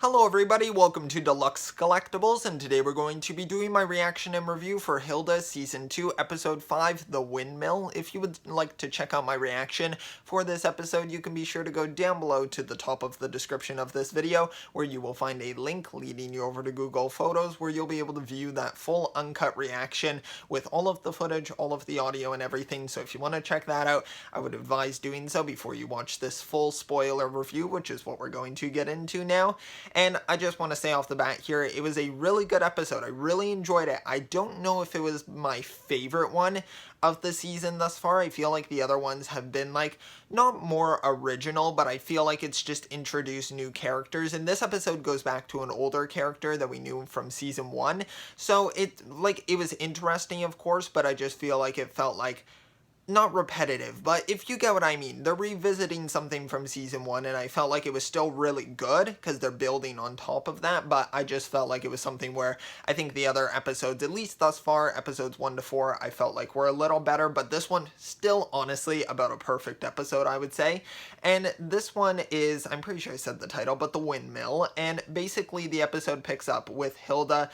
Hello everybody, welcome to Deluxe Collectibles, and today we're going to be doing my reaction and review for Hilda Season 2, Episode 5, The Windmill. If you would like to check out my reaction for this episode, you can be sure to go down below to the top of the description of this video, where you will find a link leading you over to Google Photos, where you'll be able to view that full uncut reaction with all of the footage, all of the audio, and everything. So if you want to check that out, I would advise doing so before you watch this full spoiler review, which is what we're going to get into now. And I just want to say off the bat here, it was a really good episode. I really enjoyed it. I don't know if it was my favorite one of the season thus far. I feel like the other ones have been like not more original, but I feel like it's just introduced new characters. And this episode goes back to an older character that we knew from season 1. So it was interesting, of course, but I just feel like it felt like not repetitive, but if you get what I mean. They're revisiting something from season 1, and I felt like it was still really good because they're building on top of that, but I just felt like it was something where I think the other episodes, at least thus far, episodes 1 to 4, I felt like were a little better, but this one still honestly about a perfect episode, I would say. And this one is, I'm pretty sure I said the title, but The Windmill, and basically the episode picks up with Hilda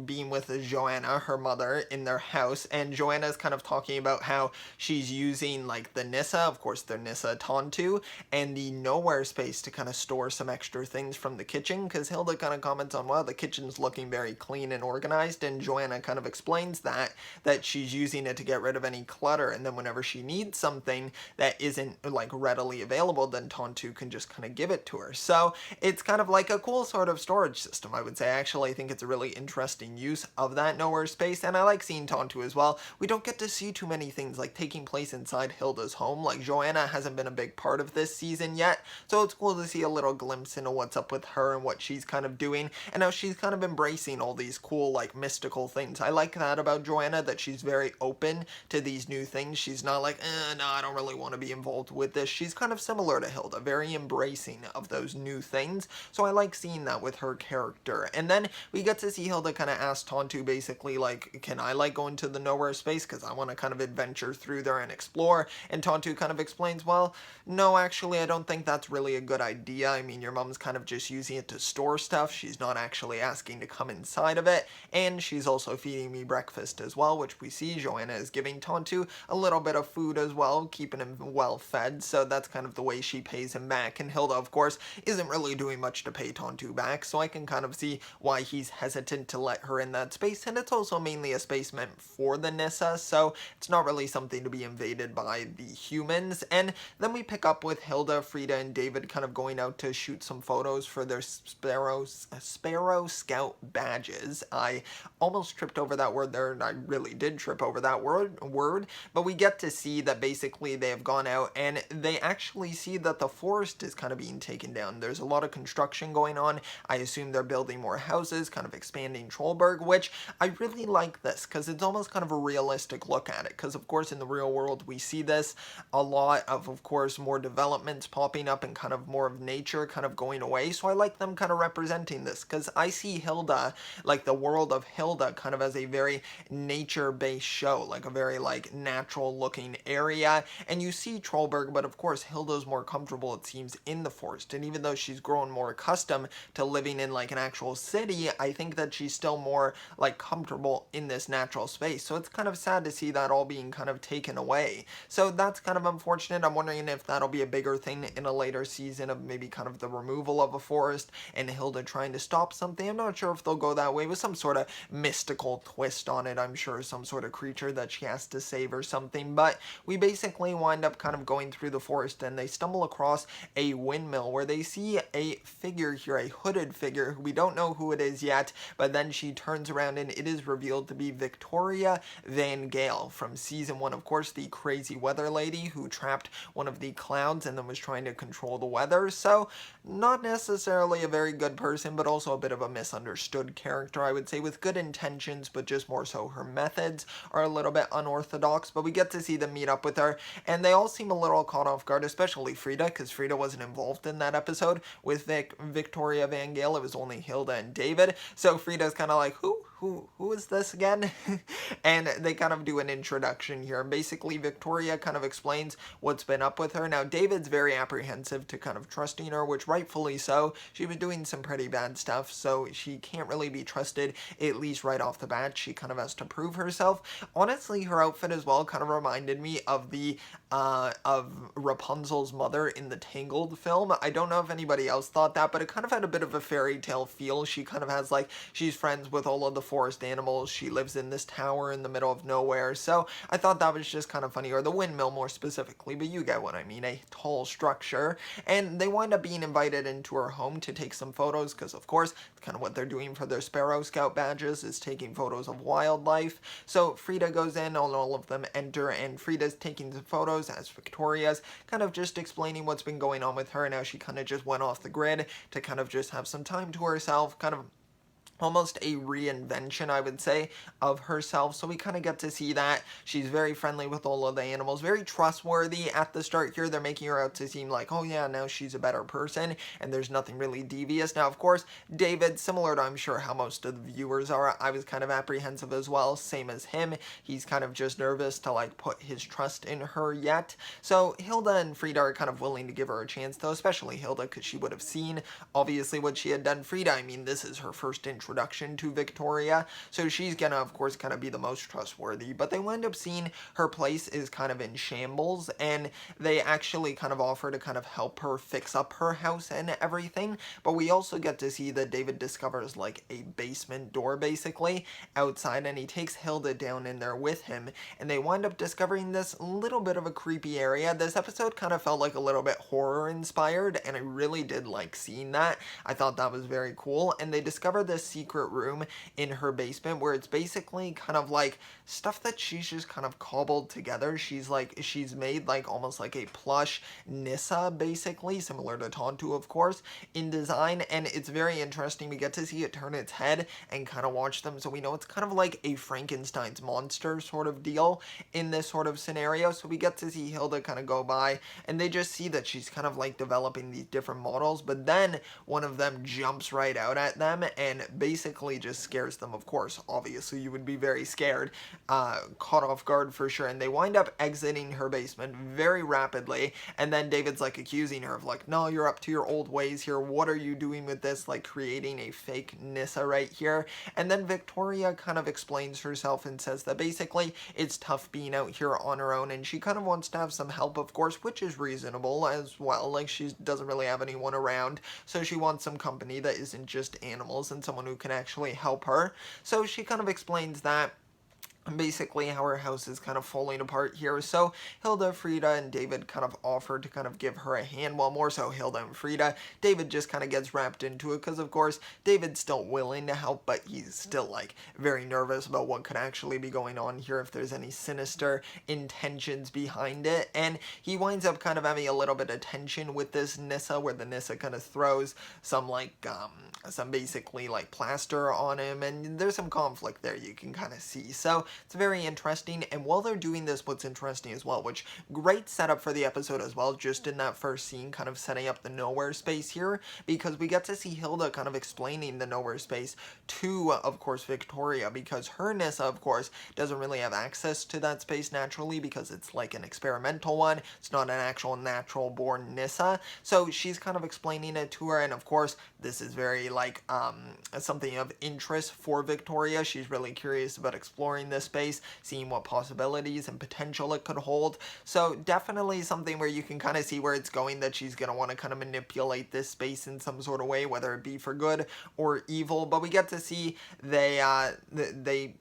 being with Joanna, her mother, in their house, and Joanna's kind of talking about how she's using like the Nissa, of course their Nissa Tontu, and the nowhere space to kind of store some extra things from the kitchen, because Hilda kind of comments on, well, the kitchen's looking very clean and organized, and Joanna kind of explains that she's using it to get rid of any clutter, and then whenever she needs something that isn't like readily available, then Tontu can just kind of give it to her. So it's kind of like a cool sort of storage system, I would say. Actually, I think it's a really interesting use of that nowhere space, and I like seeing Tontu as well. We don't get to see too many things like taking place inside Hilda's home. Like Joanna hasn't been a big part of this season yet, so it's cool to see a little glimpse into what's up with her and what she's kind of doing, and how she's kind of embracing all these cool like mystical things. I like that about Joanna, that she's very open to these new things. She's not like, no, I don't really want to be involved with this. She's kind of similar to Hilda, very embracing of those new things, so I like seeing that with her character. And then we get to see Hilda kind of ask Tontu basically like, can I like go into the nowhere space because I want to kind of adventure through there and explore, and Tontu kind of explains, well, no, actually I don't think that's really a good idea. I mean, your mom's kind of just using it to store stuff. She's not actually asking to come inside of it, and she's also feeding me breakfast as well, which we see Joanna is giving Tontu a little bit of food as well, keeping him well fed, so that's kind of the way she pays him back. And Hilda, of course, isn't really doing much to pay Tontu back, so I can kind of see why he's hesitant to let her in that space, and it's also mainly a space meant for the Nissa, so it's not really something to be invaded by the humans. And then we pick up with Hilda, Frida, and David kind of going out to shoot some photos for their Sparrow Scout badges. I almost tripped over that word there, and I really did trip over that word, but we get to see that basically they have gone out and they actually see that the forest is kind of being taken down. There's a lot of construction going on. I assume they're building more houses, kind of expanding Trollberg, which I really like this because it's almost kind of a realistic look at it, because of course in the real world we see this a lot of course more developments popping up and kind of more of nature kind of going away. So I like them kind of representing this, because I see Hilda, like the world of Hilda, kind of as a very nature-based show, like a very like natural looking area. And you see Trollberg, but of course Hilda's more comfortable, it seems, in the forest, and even though she's grown more accustomed to living in like an actual city, I think that she's still more like comfortable in this natural space. So it's kind of sad to see that all being kind of taken away. So that's kind of unfortunate. I'm wondering if that'll be a bigger thing in a later season, of maybe kind of the removal of a forest and Hilda trying to stop something. I'm not sure if they'll go that way with some sort of mystical twist on it. I'm sure some sort of creature that she has to save or something, but we basically wind up kind of going through the forest, and they stumble across a windmill where they see a figure here, a hooded figure. We don't know who it is yet, but then she turns around and it is revealed to be Victoria Van Gale from season 1, of course, the crazy weather lady who trapped one of the clouds and then was trying to control the weather. So not necessarily a very good person, but also a bit of a misunderstood character, I would say, with good intentions, but just more so her methods are a little bit unorthodox. But we get to see them meet up with her, and they all seem a little caught off guard, especially Frida, because Frida wasn't involved in that episode with Victoria Van Gale. It was only Hilda and David, so Frida's kind of like, who is this again? And they kind of do an introduction here. Basically, Victoria kind of explains what's been up with her. Now, David's very apprehensive to kind of trusting her, which rightfully so. She was doing some pretty bad stuff, so she can't really be trusted, at least right off the bat. She kind of has to prove herself. Honestly, her outfit as well kind of reminded me of the of Rapunzel's mother in the Tangled film. I don't know if anybody else thought that, but it kind of had a bit of a fairy tale feel. She kind of has like, she's friends with all of the forest animals. She lives in this tower in the middle of nowhere. So I thought that was just kind of funny, or the windmill more specifically, but you get what I mean, a tall structure. And they wind up being invited into her home to take some photos, because of course, it's kind of what they're doing for their Sparrow Scout badges, is taking photos of wildlife. So Frida goes in, and all of them enter, and Frida's taking some photos as Victoria's kind of just explaining what's been going on with her and how she kind of just went off the grid to kind of just have some time to herself, kind of almost a reinvention, I would say, of herself. So we kind of get to see that. She's very friendly with all of the animals, very trustworthy at the start here. They're making her out to seem like, oh yeah, now she's a better person, and there's nothing really devious. Now, of course, David, similar to I'm sure how most of the viewers are, I was kind of apprehensive as well, same as him. He's kind of just nervous to like put his trust in her yet. So Hilda and Frida are kind of willing to give her a chance though, especially Hilda, because she would have seen obviously what she had done. Frida, I mean, this is her first introduction to Victoria, so she's gonna of course kind of be the most trustworthy, but they wind up seeing her place is kind of in shambles, and they actually kind of offer to kind of help her fix up her house and everything. But we also get to see that David discovers like a basement door basically outside, and he takes Hilda down in there with him, and they wind up discovering this little bit of a creepy area. This episode kind of felt like a little bit horror inspired, and I really did like seeing that. I thought that was very cool. And they discover this secret room in her basement where it's basically kind of like stuff that she's just kind of cobbled together. She's made like almost like a plush Nissa basically, similar to Tontu of course in design, and it's very interesting. We get to see it turn its head and kind of watch them, so we know it's kind of like a Frankenstein's monster sort of deal in this sort of scenario. So we get to see Hilda kind of go by, and they just see that she's kind of like developing these different models, but then one of them jumps right out at them and basically just scares them. Of course, obviously you would be very scared, caught off guard for sure, and they wind up exiting her basement very rapidly. And then David's like accusing her of like, no, you're up to your old ways here, what are you doing with this, like creating a fake Nissa right here. And then Victoria kind of explains herself and says that basically it's tough being out here on her own, and she kind of wants to have some help, of course, which is reasonable as well. Like, she doesn't really have anyone around, so she wants some company that isn't just animals and someone who can actually help her. So she kind of explains that basically how her house is kind of falling apart here. So Hilda, Frida, and David kind of offer to kind of give her a hand. Well, more so Hilda and Frida. David just kind of gets wrapped into it because of course David's still willing to help, but he's still like very nervous about what could actually be going on here, if there's any sinister intentions behind it. And he winds up kind of having a little bit of tension with this Nissa, where the Nissa kind of throws some like some basically like plaster on him, and there's some conflict there you can kind of see. So it's very interesting. And while they're doing this, what's interesting as well, which great setup for the episode as well, just in that first scene, kind of setting up the nowhere space here, because we get to see Hilda kind of explaining the nowhere space to, of course, Victoria, because her Nissa, of course, doesn't really have access to that space naturally, because it's like an experimental one. It's not an actual natural born Nissa. So she's kind of explaining it to her, and of course, this is very like something of interest for Victoria. She's really curious about exploring this space, seeing what possibilities and potential it could hold. So definitely something where you can kind of see where it's going, that she's going to want to kind of manipulate this space in some sort of way, whether it be for good or evil. But we get to see they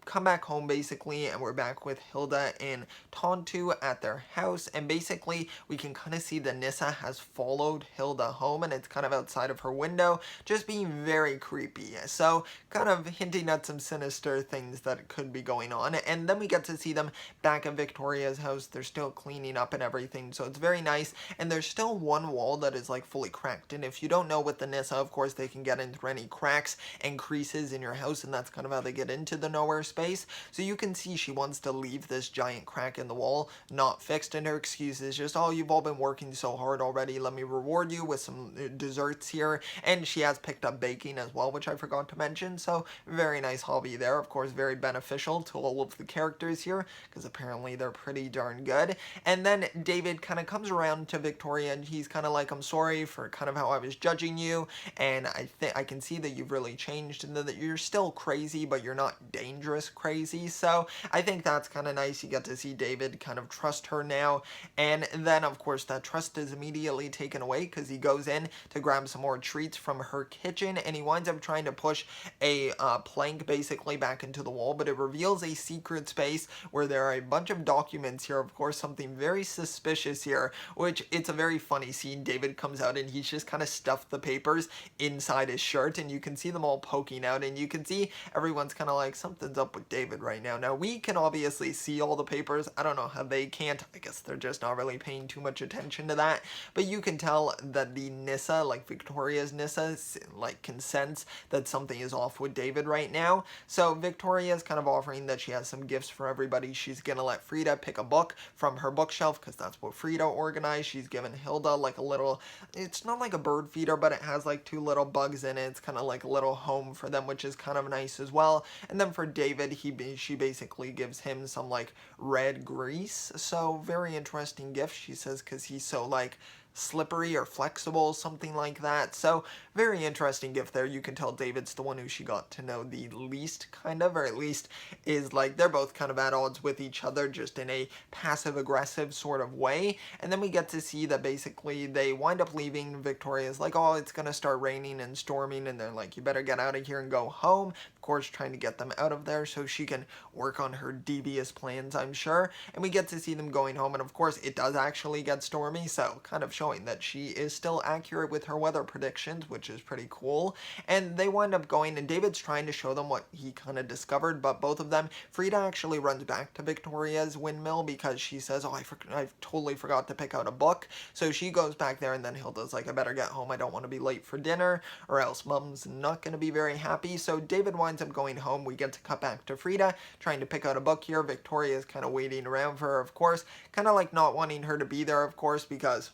come back home basically, and we're back with Hilda and Tontu at their house, and basically we can kind of see the Nissa has followed Hilda home, and it's kind of outside of her window, just being very creepy. So kind of hinting at some sinister things that could be going on. fun. And then we get to see them back at Victoria's house. They're still cleaning up and everything, so it's very nice. And there's still one wall that is like fully cracked, and if you don't know with the Nissa, of course they can get in through any cracks and creases in your house, and that's kind of how they get into the nowhere space. So you can see she wants to leave this giant crack in the wall not fixed, and her excuse is just, oh, you've all been working so hard already, let me reward you with some desserts here. And she has picked up baking as well, which I forgot to mention, so very nice hobby there. Of course, very beneficial to all of the characters here, because apparently they're pretty darn good. And then David kind of comes around to Victoria, and he's kind of like, I'm sorry for kind of how I was judging you, and I think I can see that you've really changed, and that you're still crazy, but you're not dangerous crazy. So I think that's kind of nice. You get to see David kind of trust her now, and then of course that trust is immediately taken away because he goes in to grab some more treats from her kitchen, and he winds up trying to push a plank basically back into the wall, but it reveals a secret space where there are a bunch of documents here. Of course, something very suspicious here, which it's a very funny scene. David comes out and he's just kind of stuffed the papers inside his shirt, and you can see them all poking out, and you can see everyone's kind of like, something's up with David right now. Now we can obviously see all the papers. I don't know how they can't. I guess they're just not really paying too much attention to that, but you can tell that the Nissa, like Victoria's Nissa, like can sense that something is off with David right now. So Victoria's kind of offering that she has some gifts for everybody. She's gonna let Frida pick a book from her bookshelf because that's what Frida organized. She's given Hilda like a little, it's not like a bird feeder, but it has like two little bugs in it. It's kind of like a little home for them, which is kind of nice as well. And then for David, she basically gives him some like red grease. So very interesting gift, she says, because he's so like slippery or flexible, something like that. So very interesting gift there. You can tell David's the one who she got to know the least, kind of, or at least is like, they're both kind of at odds with each other, just in a passive aggressive sort of way. And then we get to see that basically they wind up leaving. Victoria's like, oh, it's gonna start raining and storming, and they're like, you better get out of here and go home. Of course, trying to get them out of there so she can work on her devious plans, I'm sure. And we get to see them going home, and of course it does actually get stormy, so kind of showing that she is still accurate with her weather predictions, which is pretty cool. And they wind up going, and David's trying to show them what he kind of discovered, but both of them, Frida actually runs back to Victoria's windmill because she says, oh, I totally forgot to pick out a book. So she goes back there, and then Hilda's like, I better get home, I don't want to be late for dinner, or else Mom's not going to be very happy. So David winds up going home. We get to cut back to Frida trying to pick out a book here. Victoria's kind of waiting around for her, of course, kind of like not wanting her to be there, of course, because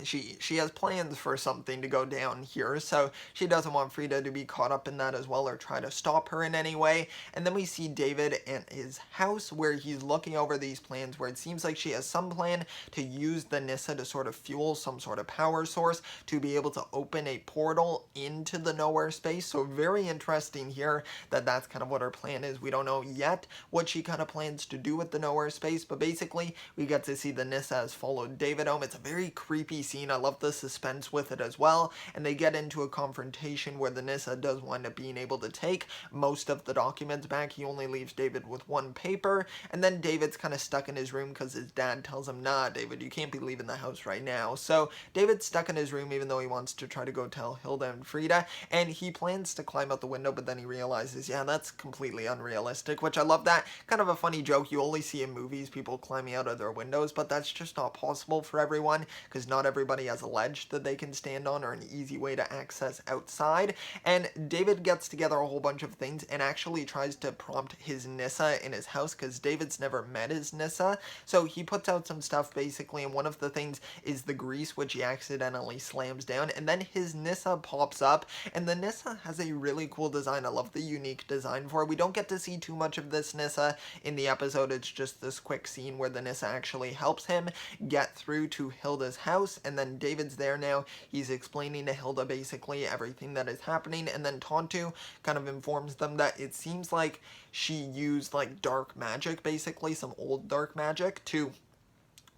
she has plans for something to go down here, so she doesn't want Frida to be caught up in that as well or try to stop her in any way. And then we see David in his house where he's looking over these plans, where it seems like she has some plan to use the Nissa to sort of fuel some sort of power source to be able to open a portal into the nowhere space. So very interesting here that that's kind of what her plan is. We don't know yet what she kind of plans to do with the nowhere space, but basically we get to see the Nissa has followed David home. It's a very creepy scene. I love the suspense with it as well, and they get into a confrontation where the Nissa does wind up being able to take most of the documents back. He only leaves David with one paper, and then David's kind of stuck in his room because his dad tells him, nah, David, you can't be leaving the house right now. So David's stuck in his room even though he wants to try to go tell Hilda and Frida, and he plans to climb out the window, but then he realizes, yeah, that's completely unrealistic, which I love that. Kind of a funny joke. You only see in movies people climbing out of their windows, but that's just not possible for everyone because not everybody has a ledge that they can stand on or an easy way to access outside. And David gets together a whole bunch of things and actually tries to prompt his Nissa in his house because David's never met his Nissa. So he puts out some stuff basically, and one of the things is the grease, which he accidentally slams down, and then his Nissa pops up, and the Nissa has a really cool design. I love the unique design for it. We don't get to see too much of this Nissa in the episode. It's just this quick scene where the Nissa actually helps him get through to Hilda's house, and then David's there now. He's explaining to Hilda basically everything that is happening, and then Tontu kind of informs them that it seems like she used like dark magic, basically some old dark magic, to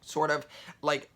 sort of like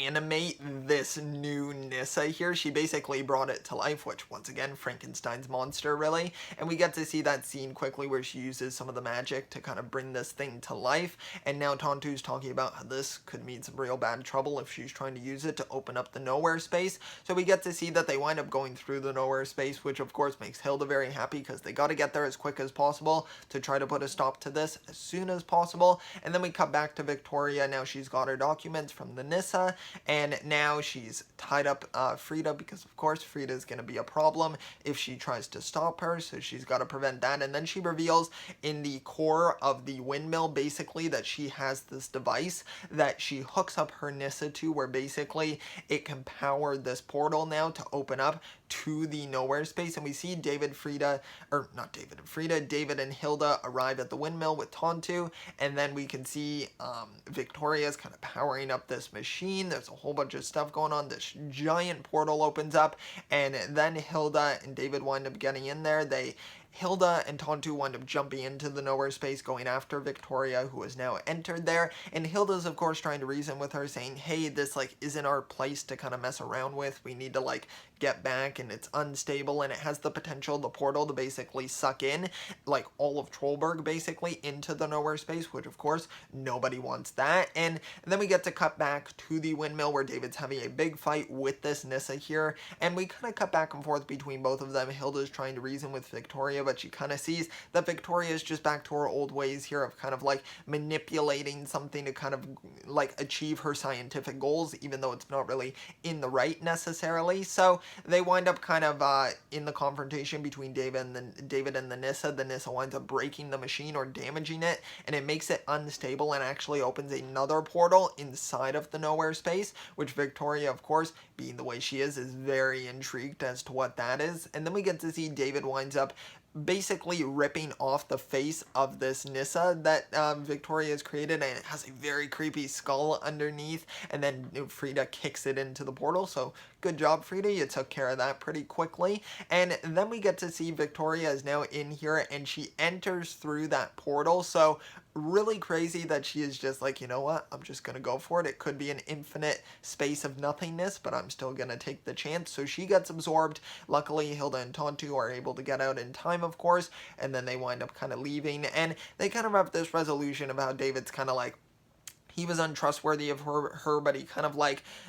animate this new Nissa here. She basically brought it to life, which once again, Frankenstein's monster really. And we get to see that scene quickly where she uses some of the magic to kind of bring this thing to life. And now Tontu's talking about how this could mean some real bad trouble if she's trying to use it to open up the nowhere space. So we get to see that they wind up going through the nowhere space, which of course makes Hilda very happy because they got to get there as quick as possible to try to put a stop to this as soon as possible. And then we cut back to Victoria. Now she's got her documents from the Nissa, and now she's tied up Frida, because of course Frida is going to be a problem if she tries to stop her, so she's got to prevent that. And then she reveals in the core of the windmill basically that she has this device that she hooks up her Nissa to, where basically it can power this portal now to open up to the nowhere space. And we see David and Hilda arrive at the windmill with Tontu, and then we can see Victoria's kind of powering up this machine. There's a whole bunch of stuff going on. This giant portal opens up, and then Hilda and David wind up getting in there. Hilda and Tontu wind up jumping into the nowhere space, going after Victoria, who has now entered there. And Hilda's, of course, trying to reason with her, saying, hey, this, isn't our place to kind of mess around with. We need to, get back, and it's unstable, and it has the potential, the portal, to basically suck in, all of Trollberg, basically, into the nowhere space, which, of course, nobody wants that. And then we get to cut back to the windmill, where David's having a big fight with this Nissa here, and we kind of cut back and forth between both of them. Hilda's trying to reason with Victoria, but she kind of sees that Victoria is just back to her old ways here of kind of manipulating something to kind of achieve her scientific goals, even though it's not really in the right necessarily. So they wind up kind of in the confrontation between David and the Nissa. The Nissa winds up breaking the machine or damaging it, and it makes it unstable and actually opens another portal inside of the nowhere space, which Victoria, of course, being the way she is very intrigued as to what that is. And then we get to see David winds up basically ripping off the face of this Nissa that Victoria has created, and it has a very creepy skull underneath, and then Frida kicks it into the portal. So good job, Frida, you took care of that pretty quickly. And then we get to see Victoria is now in here, and she enters through that portal. So really crazy that she is just you know what, I'm just gonna go for it. It could be an infinite space of nothingness, but I'm still gonna take the chance. So she gets absorbed. Luckily, Hilda and Tontu are able to get out in time, of course, and then they wind up kind of leaving, and they kind of have this resolution of how David's kind of he was untrustworthy of her, but he kind of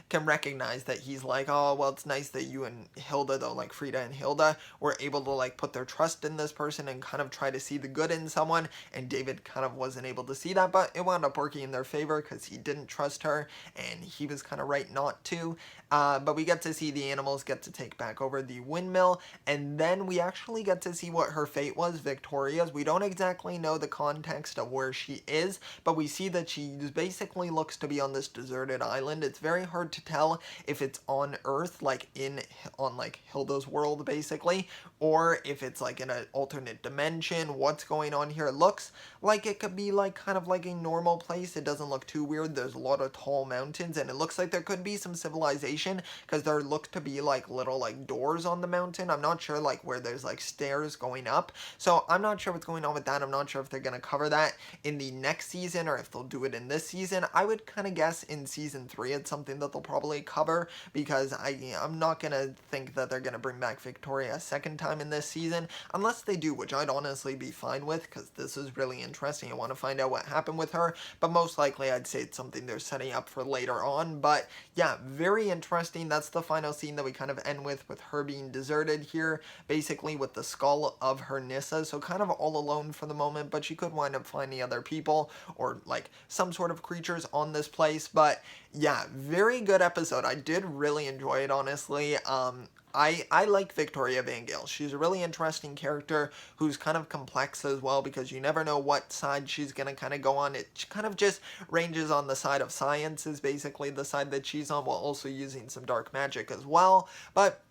can recognize that he's oh, well, it's nice that you and Hilda, though, Frida and Hilda, were able to put their trust in this person and kind of try to see the good in someone. And David kind of wasn't able to see that, but it wound up working in their favor because he didn't trust her, and he was kind of right not to. But we get to see the animals get to take back over the windmill, and then we actually get to see what her fate was, Victoria's. We don't exactly know the context of where she is, but we see that she basically looks to be on this deserted island. It's very hard to tell if it's on Earth, on Hilda's world, basically, or if it's in an alternate dimension. What's going on here? It looks like it could be kind of a normal place. It doesn't look too weird. There's a lot of tall mountains, and it looks like there could be some civilization, because there look to be little doors on the mountain. I'm not sure where there's stairs going up, so I'm not sure what's going on with that. I'm not sure if they're gonna cover that in the next season or if they'll do it in this season. I would kind of guess in season 3 it's something that they'll probably cover, because I'm not gonna think that they're gonna bring back Victoria a second time in this season, unless they do, which I'd honestly be fine with, because this is really interesting. I want to find out what happened with her, but most likely I'd say it's something they're setting up for later on. But yeah, very interesting. That's the final scene that we kind of end with her being deserted here, basically with the skull of her Nissa. So kind of all alone for the moment, but she could wind up finding other people or some sort of creatures on this place. But yeah, very good episode. I did really enjoy it, honestly. I like Victoria Van Gale. She's a really interesting character who's kind of complex as well, because you never know what side she's going to kind of go on. It kind of just ranges on the side of science, is basically the side that she's on, while also using some dark magic as well. But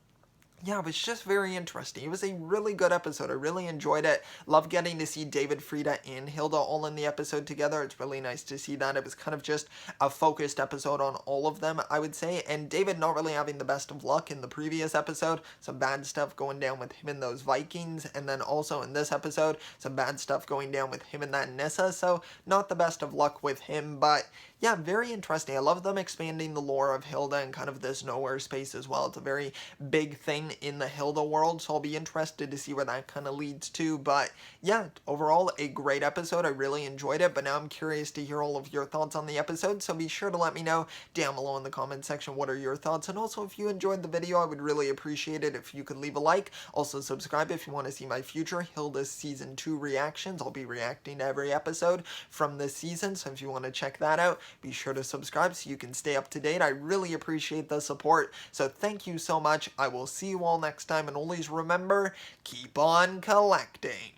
yeah, it was just very interesting. It was a really good episode. I really enjoyed it. Love getting to see David, Frida, and Hilda all in the episode together. It's really nice to see that. It was kind of just a focused episode on all of them, I would say. And David not really having the best of luck in the previous episode. Some bad stuff going down with him and those Vikings. And then also in this episode, some bad stuff going down with him and that Nissa. So not the best of luck with him. But yeah, very interesting. I love them expanding the lore of Hilda and kind of this nowhere space as well. It's a very big thing in the Hilda world, so I'll be interested to see where that kind of leads to. But yeah, overall, a great episode. I really enjoyed it, but now I'm curious to hear all of your thoughts on the episode, so be sure to let me know down below in the comment section what are your thoughts. And also, if you enjoyed the video, I would really appreciate it if you could leave a like. Also, subscribe if you want to see my future Hilda Season 2 reactions. I'll be reacting to every episode from this season, so if you want to check that out, be sure to subscribe so you can stay up to date. I really appreciate the support, so thank you so much. I will see you all next time, and always remember, keep on collecting.